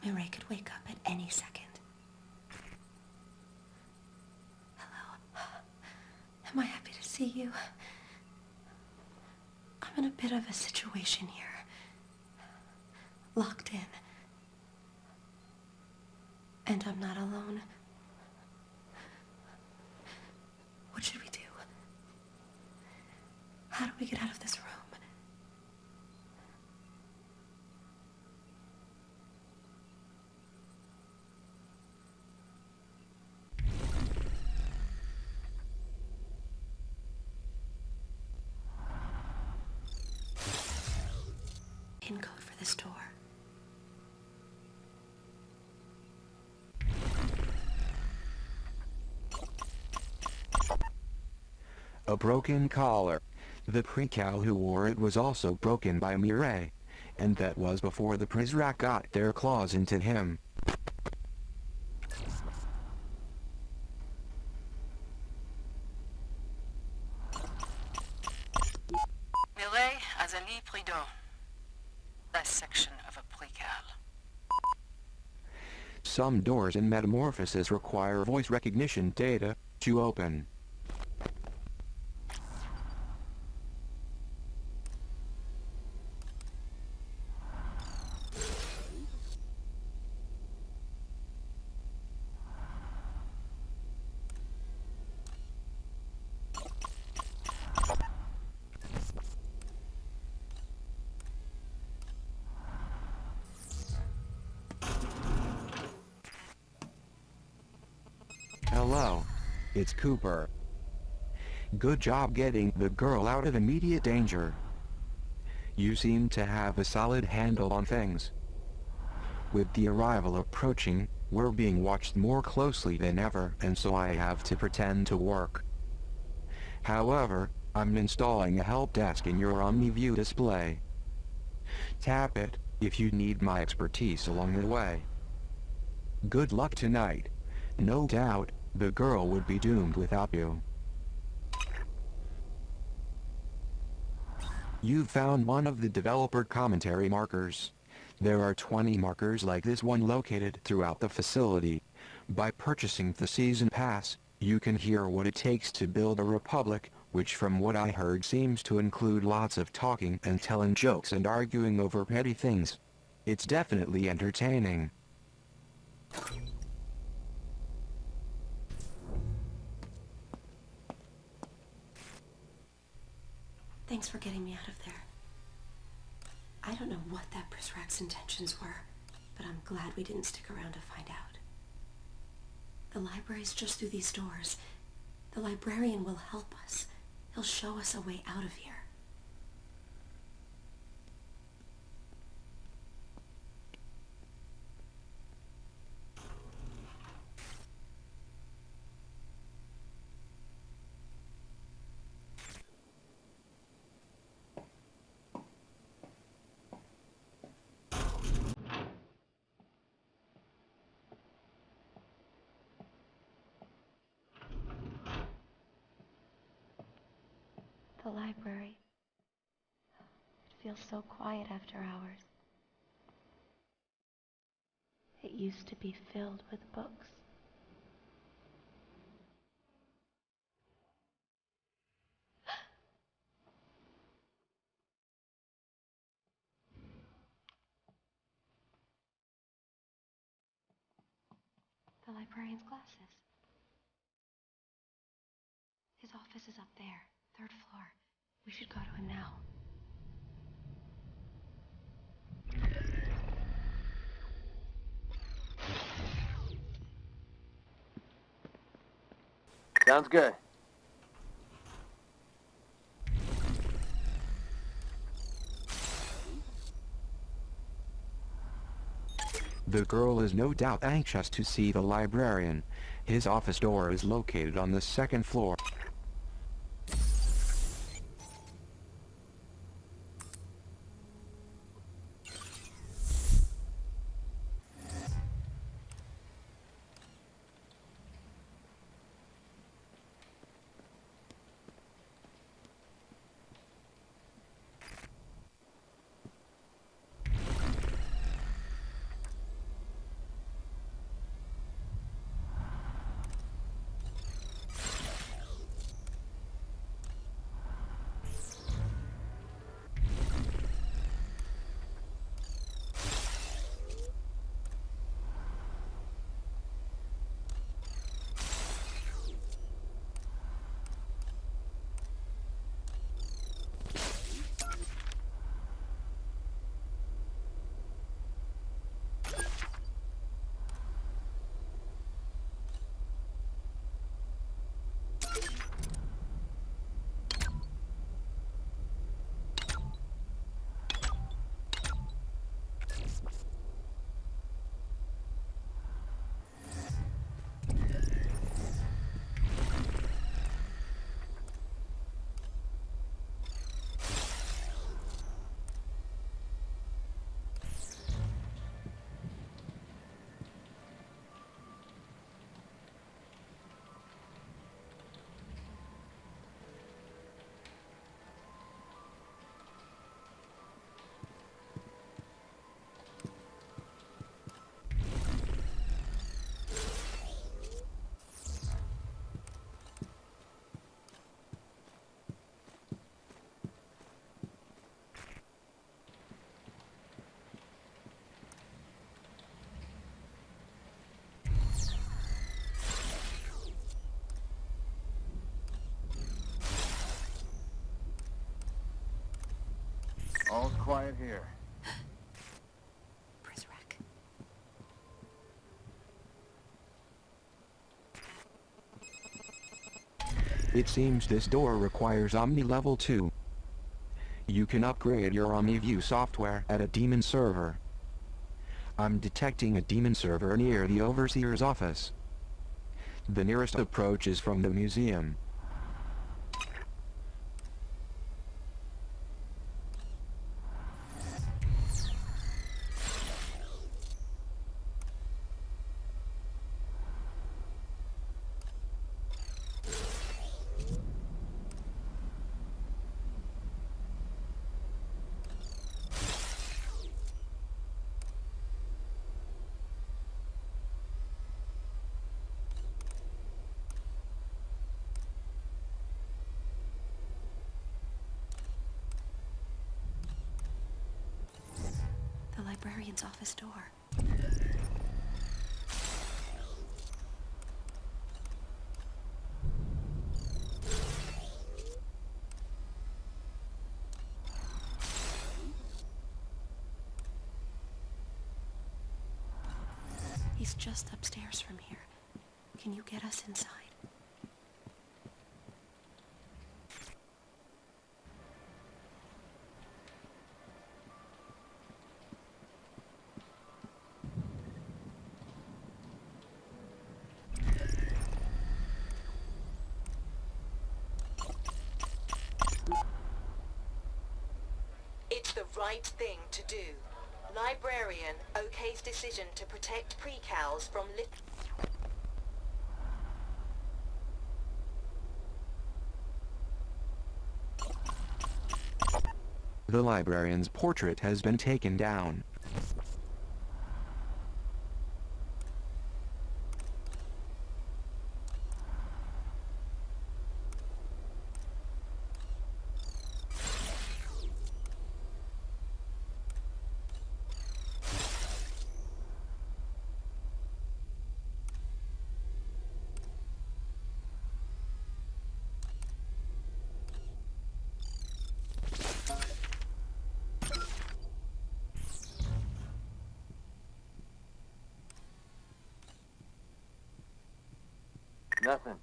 Mireille could wake up at any second. Hello. Am I happy to see you? I'm in a bit of a situation here. Locked in. And I'm not alone. What should we do? How do we get out of this room? PIN code for this door. A broken collar. The precal who wore it was also broken by Mireille, and that was before the Prizrak got their claws into him. Mireille has a lit prudent. That section of a precal. Some doors in Metamorphosis require voice recognition data to open. Hello. It's Cooper. Good job getting the girl out of immediate danger. You seem to have a solid handle on things. With the arrival approaching, we're being watched more closely than ever, and so I have to pretend to work. However, I'm installing a help desk in your OmniView display. Tap it if you need my expertise along the way. Good luck tonight. No doubt, the girl would be doomed without you. You've found one of the developer commentary markers. There are 20 markers like this one located throughout the facility. By purchasing the season pass, you can hear what it takes to build a republic, which from what I heard seems to include lots of talking and telling jokes and arguing over petty things. It's definitely entertaining. Thanks for getting me out of there. I don't know what that Prizrak's intentions were, but I'm glad we didn't stick around to find out. The library's just through these doors. The librarian will help us. He'll show us a way out of here. The library. It feels so quiet after hours. It used to be filled with books. The librarian's glasses. His office is up there, 3rd floor. We should go to him now. Sounds good. The girl is no doubt anxious to see the librarian. His office door is located on the 2nd floor. quiet here. Prisrac. It seems this door requires Omni Level 2. You can upgrade your OmniView software at a demon server. I'm detecting a demon server near the Overseer's office. The nearest approach is from the museum. The librarian's office door. He's just upstairs from here. Can you get us inside? It's the right thing to do. Librarian okay's decision to protect precals from The librarian's portrait has been taken down. Nothing.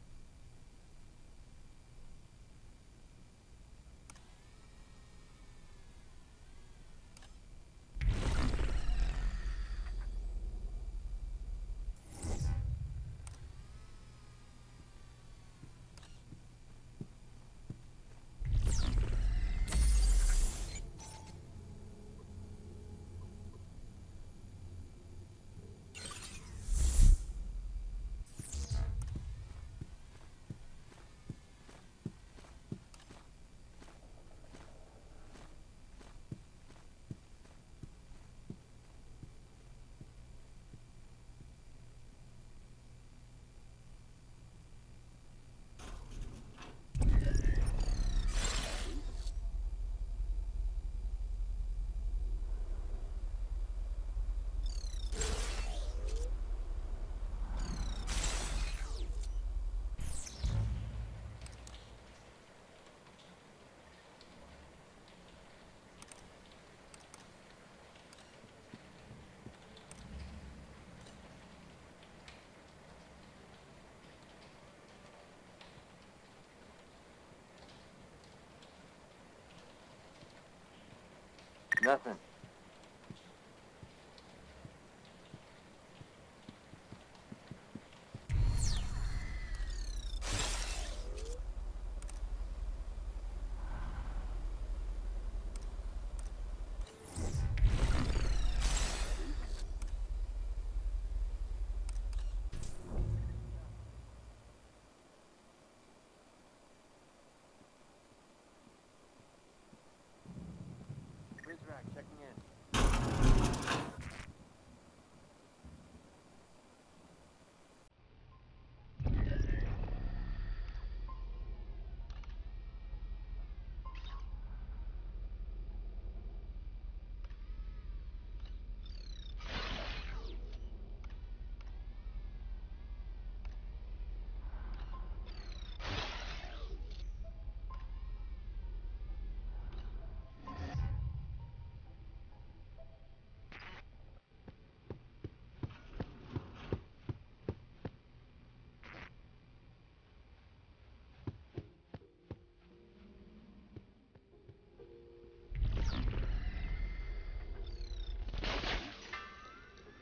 Nothing. Rizrak checking in.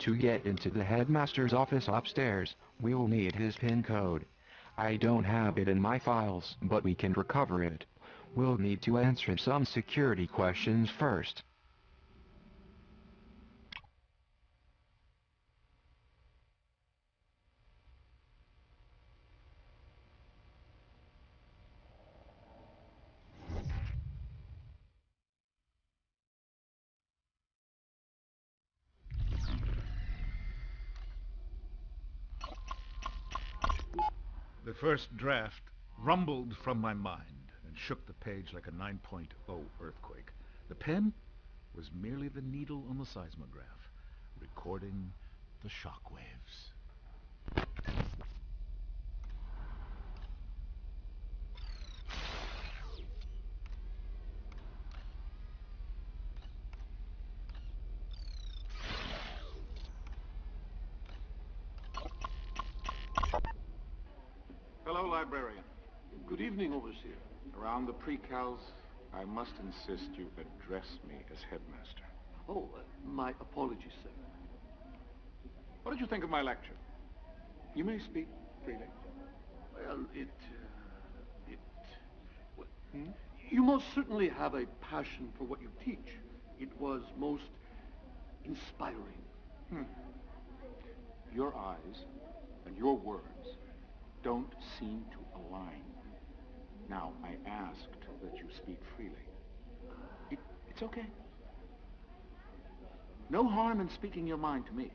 To get into the headmaster's office upstairs, we will need his PIN code. I don't have it in my files, but we can recover it. We'll need to answer some security questions first. The first draft rumbled from my mind and shook the page like a 9.0 earthquake. The pen was merely the needle on the seismograph, recording the shock waves. Hello, librarian. Good evening, Overseer. Around the precals, I must insist you address me as headmaster. Oh, my apologies, sir. What did you think of my lecture? You may speak freely. Well, well, you most certainly have a passion for what you teach. It was most inspiring. Your eyes and your words don't seem to align. Now, I asked that you speak freely. It's okay. No harm in speaking your mind to me.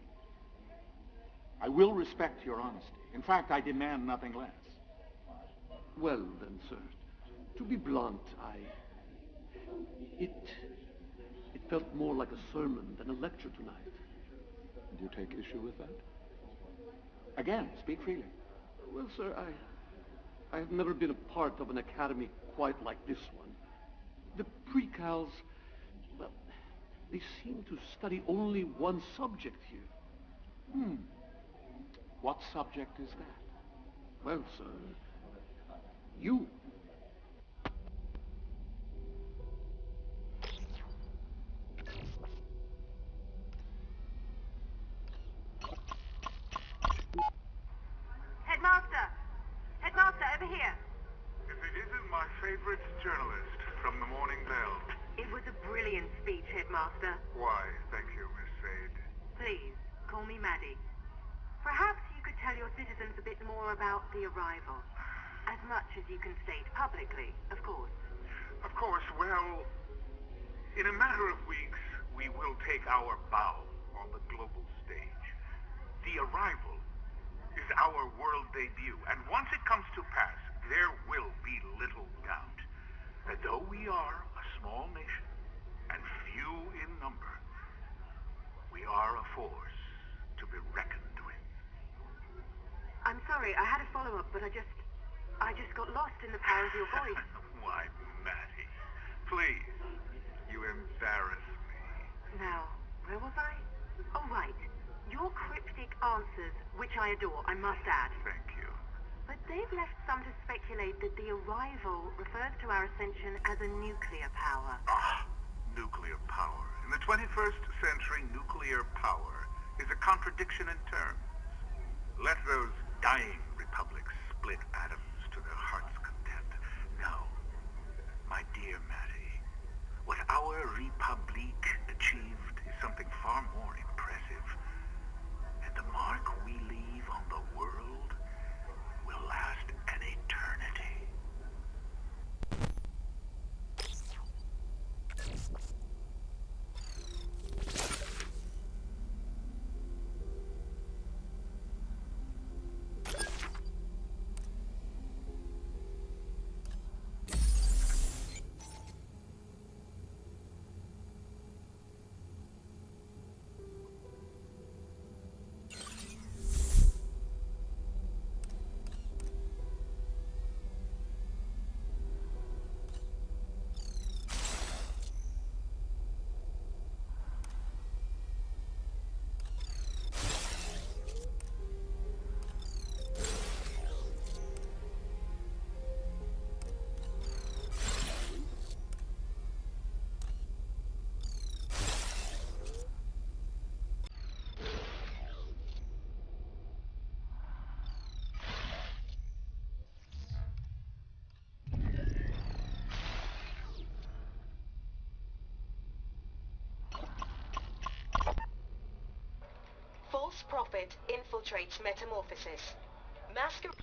I will respect your honesty. In fact, I demand nothing less. Well, then, sir, to be blunt, it felt more like a sermon than a lecture tonight. Do you take issue with that? Again, speak freely. Well, sir, I have never been a part of an academy quite like this one. The precals, well, they seem to study only one subject here. What subject is that? Well, sir, you. Headmaster! Headmaster, over here! If it isn't my favorite journalist from the Morning Bell. It was a brilliant speech, Headmaster. Why, thank you, Miss Fade. Please, call me Maddie. Perhaps you could tell your citizens a bit more about the arrival. As much as you can state publicly, of course. Of course, well, in a matter of weeks, we will take our bow on the global stage. The arrival is our world debut, and once it comes to pass, there will be little doubt that though we are a small nation and few in number, we are a force to be reckoned with. I'm sorry, I had a follow-up, but I just got lost in the power of your voice. Why, Maddie, please, you embarrass me. Now, where was I? Oh, right. Your cryptic answers, which I adore, I must add. Thank you. But they've left some to speculate that the arrival refers to our ascension as a nuclear power. Nuclear power. In the 21st century, nuclear power is a contradiction in terms. Let those dying republics split atoms to their heart's content. No, my dear Maddie, what our Republique achieved is something far more impressive. And the mark we leave on the world will last an eternity. Prophet infiltrates Metamorphosis. Masquerade.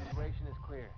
Situation is clear.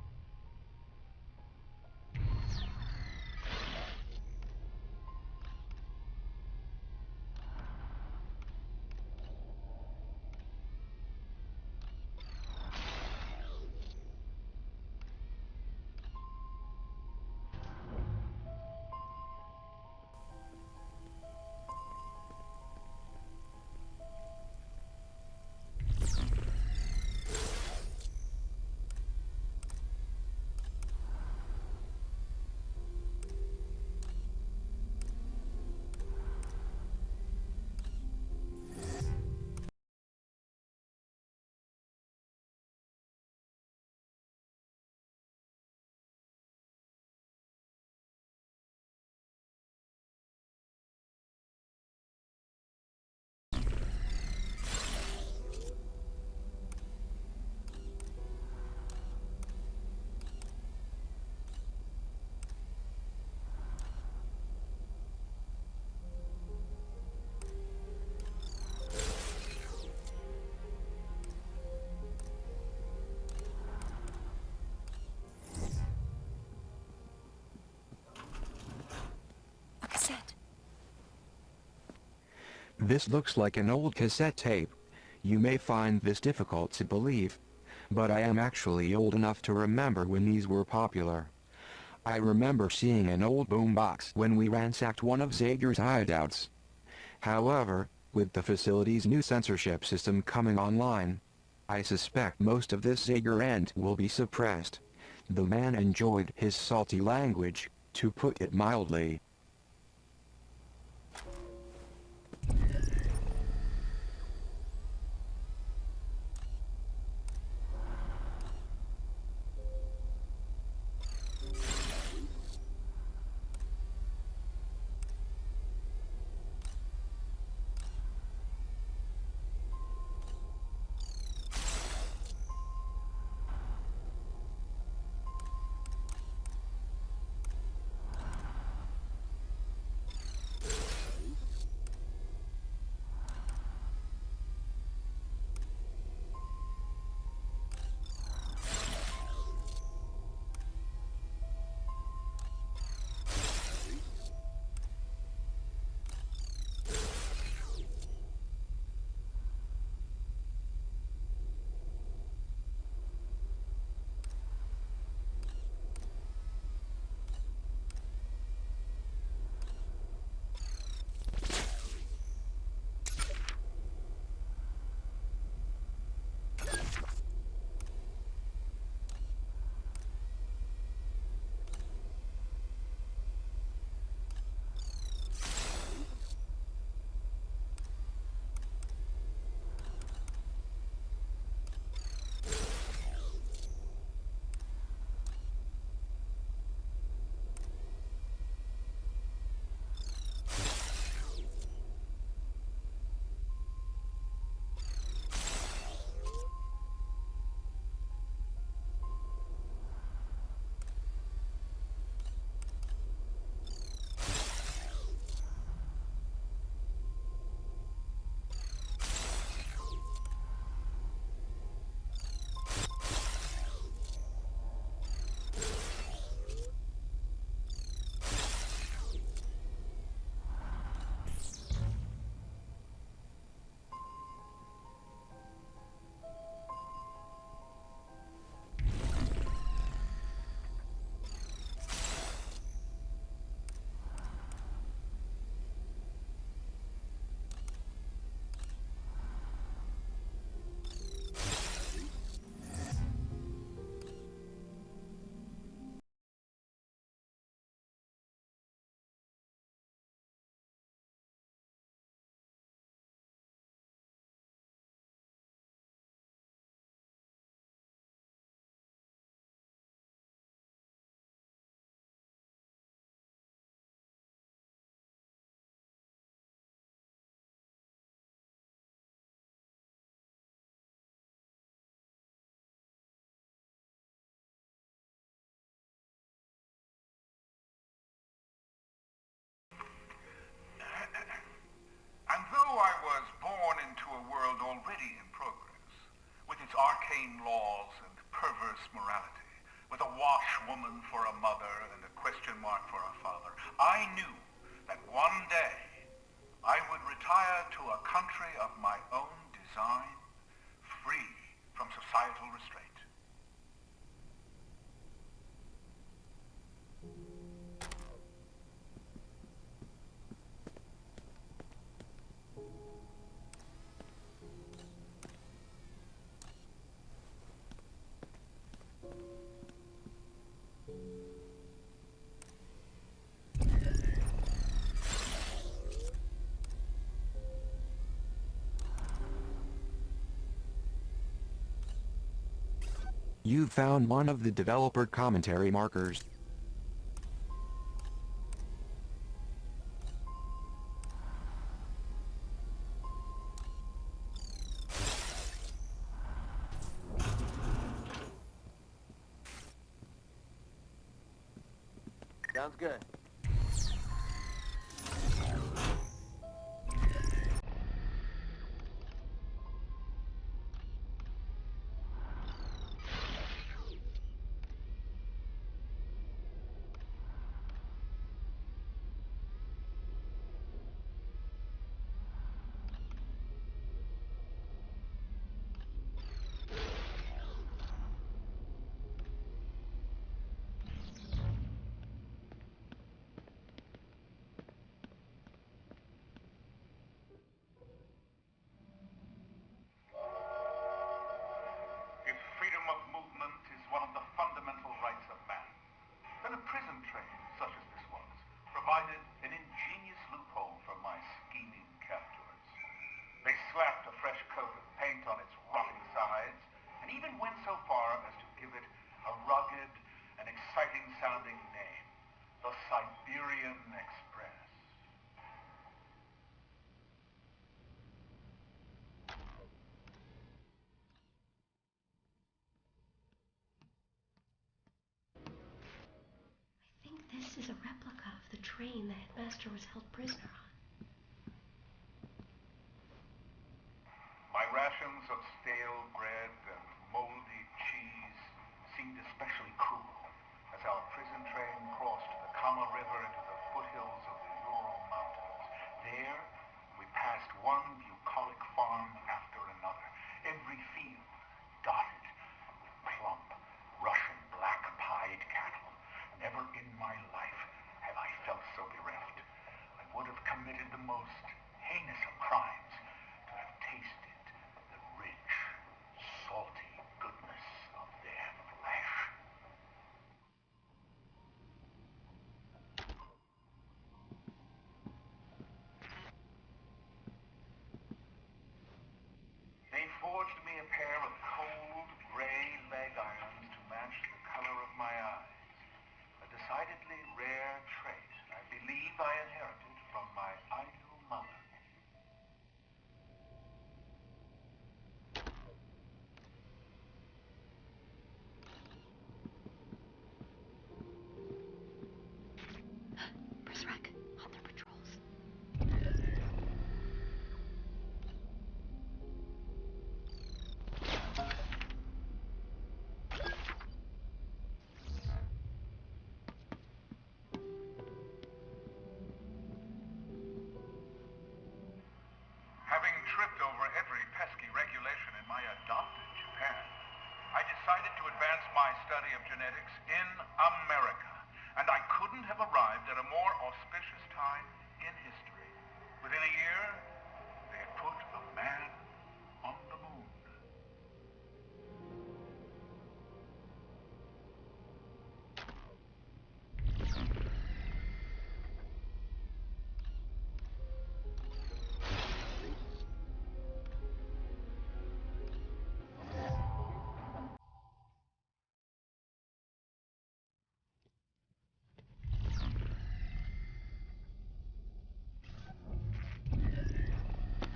A cassette. This looks like an old cassette tape. You may find this difficult to believe, but I am actually old enough to remember when these were popular. I remember seeing an old boombox when we ransacked one of Zager's hideouts. However, with the facility's new censorship system coming online, I suspect most of this Zager end will be suppressed. The man enjoyed his salty language, to put it mildly. machinery of my own design, free from societal restraint. You found one of the developer commentary markers. Sounds good. If freedom of movement is one of the fundamental rights of man, then a prison train, such as this was, provided an ingenious loophole for my scheming captors. They slapped a fresh coat of paint on its rotting sides, and even went so far as to give it a rugged and exciting-sounding name, the Siberian Express. I think this is a replica of the train the headmaster was held prisoner on. My rations of stale bread and moldy cheese seemed especially cruel as our prison train crossed the Kama River into the foothills of the Ural Mountains. There, we passed one bucolic farm after another, every field dotted with plump, Russian black-pied cattle. Never in my life have I felt so bereft. I would have committed the most heinous of crimes to have tasted the rich, salty goodness of their flesh. They forged me a pair of cold, gray leg irons to match the color of my eyes. A decidedly rare trait I believe I inherited from my idol mother. Berserk on their patrols. Having tripped over every pesky regulation in my adopted Japan, I decided to advance my study of genetics in America. And I couldn't have arrived at a more auspicious time in history. Within a year, they had put a man on the moon.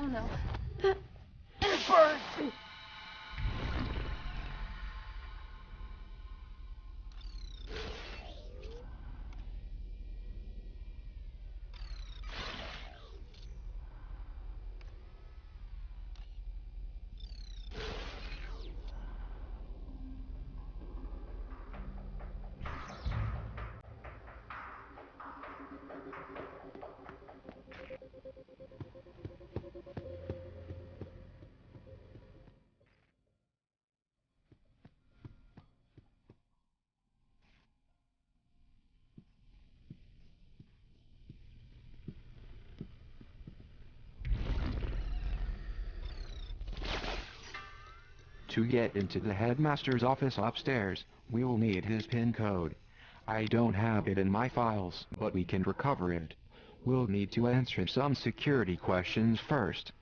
Oh no. To get into the headmaster's office upstairs, we'll need his PIN code. I don't have it in my files, but we can recover it. We'll need to answer some security questions first.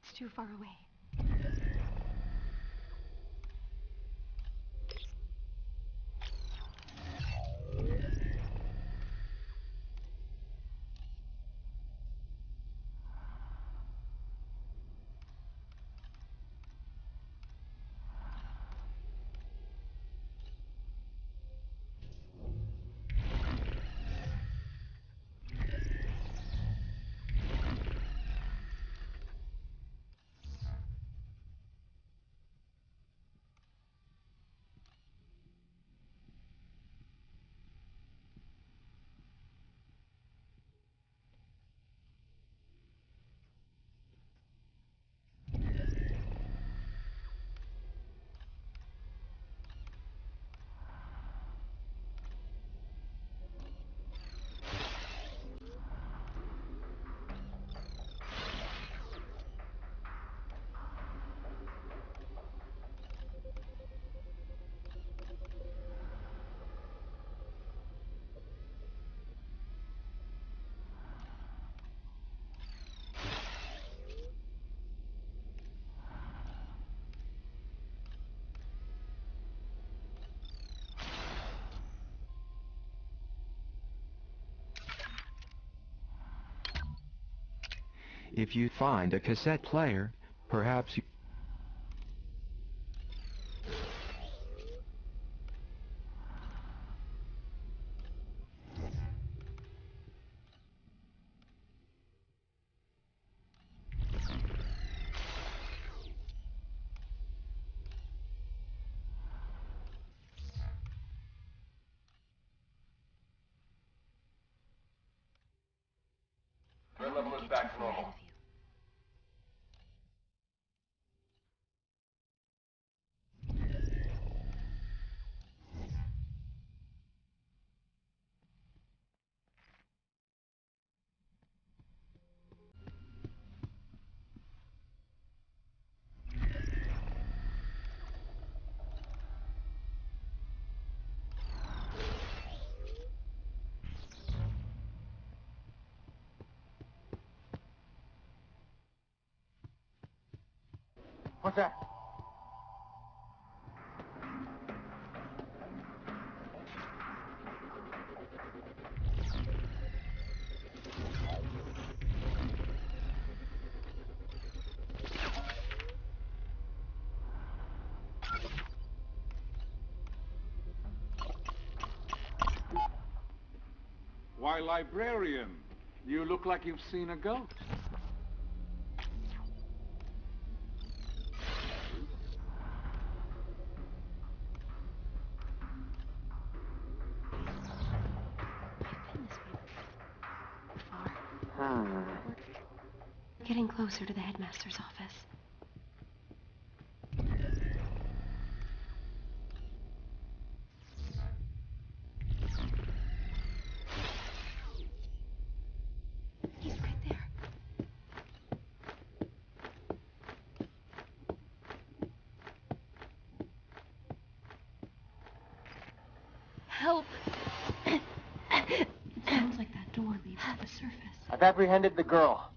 It's too far away. If you find a cassette player, perhaps you... Threat level is back to normal. What's that? Why, librarian, you look like you've seen a ghost. getting closer to the headmaster's office. He's right there. Help! It sounds like that door leads to the surface. I've apprehended the girl.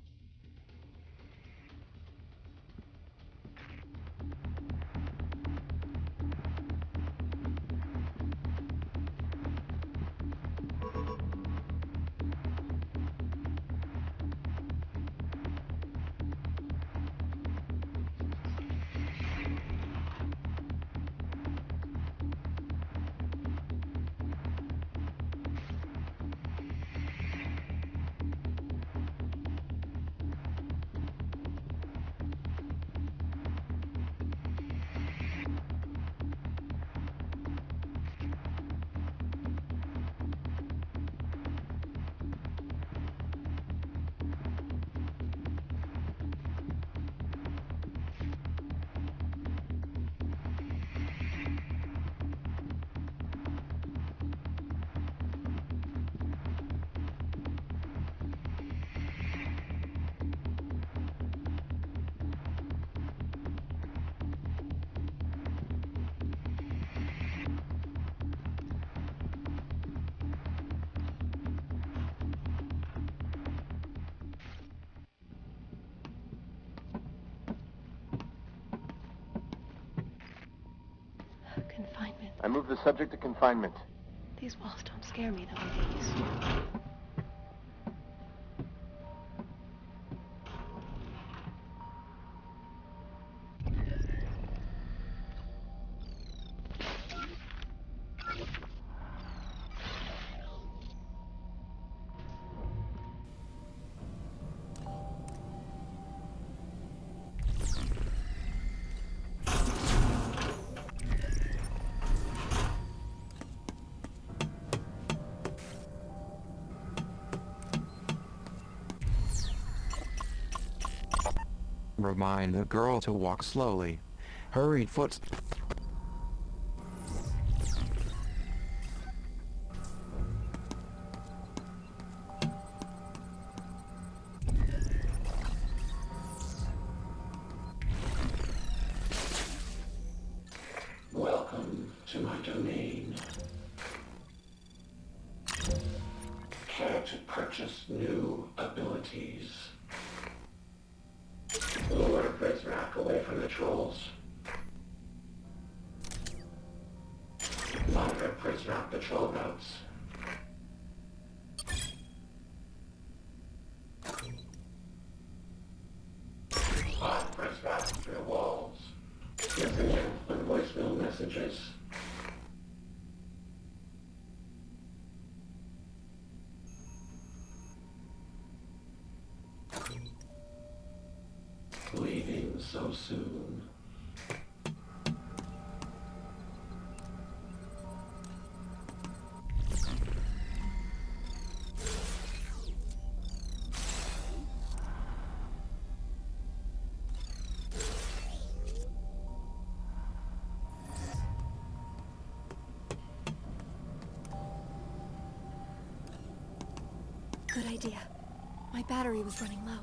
Confinement. I moved the subject to confinement. These walls don't scare me the way they used to. Remind the girl to walk slowly. Hurried foot. Welcome to my domain. Care to purchase new abilities? Lure Prizrak away from the trolls. Monitor Prizrak patrol routes. Spot Prizrak through walls. Messenger and voicemail messages. Leaving so soon. Good idea. My battery was running low.